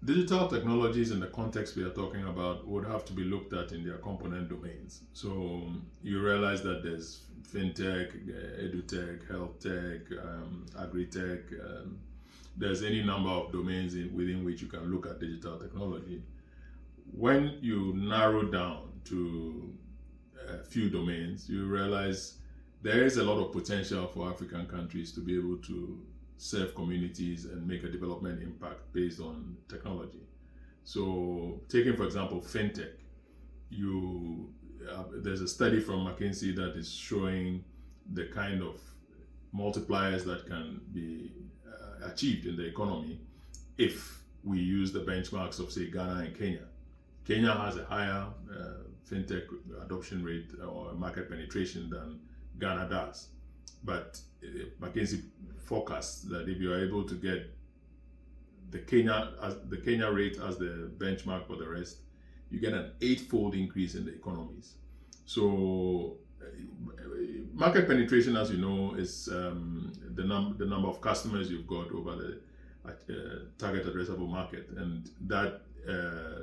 Digital technologies in the context we are talking about would have to be looked at in their component domains. So you realize that there's fintech, edutech, health tech, agri-tech. There's any number of domains within which you can look at digital technology. When you narrow down to a few domains, you realize there is a lot of potential for African countries to be able to serve communities and make a development impact based on technology. So, taking for example fintech, you there's a study from McKinsey that is showing the kind of multipliers that can be achieved in the economy if we use the benchmarks of say Ghana and Kenya. Kenya has a higher fintech adoption rate or market penetration than Ghana does. But McKinsey forecasts that if you are able to get the Kenya rate as the benchmark for the rest, you get an eightfold increase in the economies. So market penetration, as you know, is the number of customers you've got over the target addressable market, and that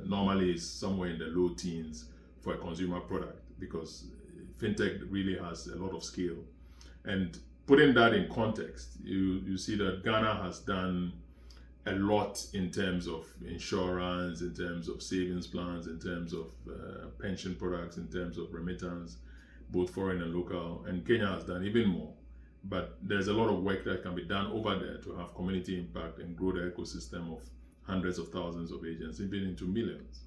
normally is somewhere in the low teens for a consumer product because fintech really has a lot of scale. And putting that in context, you see that Ghana has done a lot in terms of insurance, in terms of savings plans, in terms of pension products, in terms of remittance, both foreign and local. And Kenya has done even more. But there's a lot of work that can be done over there to have community impact and grow the ecosystem of hundreds of thousands of agents, even into millions.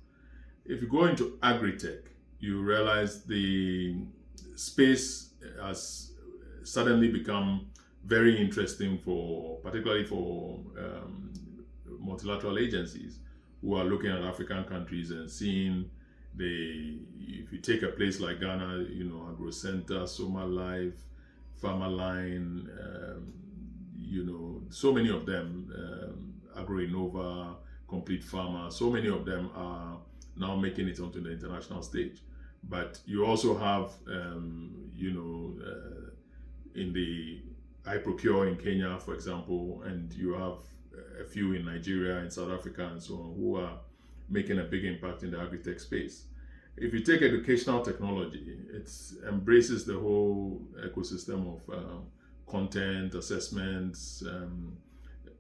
If you go into agri-tech, you realize the space has suddenly become very interesting particularly for multilateral agencies who are looking at African countries and seeing if you take a place like Ghana, AgroCenter, Soma Life, Farmerline, so many of them, AgroInnova, Complete Farmer, so many of them are now making it onto the international stage. But you also have, in the iProcure in Kenya, for example, and you have a few in Nigeria and South Africa and so on who are making a big impact in the agri-tech space. If you take educational technology, it embraces the whole ecosystem of content, assessments,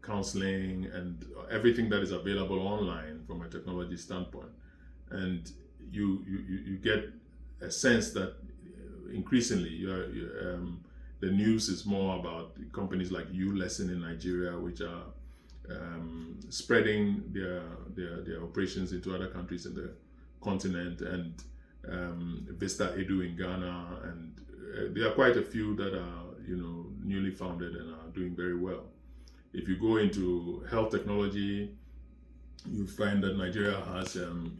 counseling, and everything that is available online from a technology standpoint. And you get a sense that increasingly the news is more about companies like ULesson in Nigeria, which are spreading their operations into other countries in the continent, and Vista Edu in Ghana, and there are quite a few that are newly founded and are doing very well. If you go into health technology, you find that Nigeria has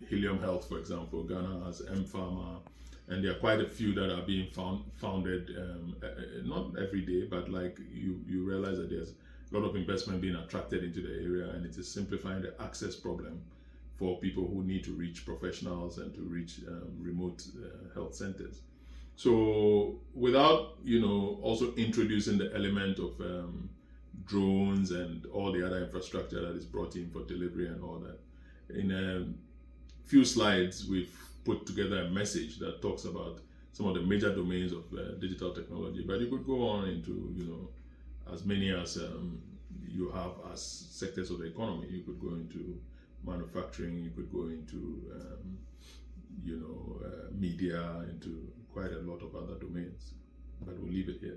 Helium Health, for example. Ghana has M-Pharma, and there are quite a few that are being founded, not every day, but like you realize that there's a lot of investment being attracted into the area, and it is simplifying the access problem for people who need to reach professionals and to reach remote health centers. So without also introducing the element of drones and all the other infrastructure that is brought in for delivery and all that, in a few slides we've put together a message that talks about some of the major domains of digital technology. But you could go on into as many as you have as sectors of the economy. You could go into manufacturing, you could go into media, into quite a lot of other domains. But we'll leave it here.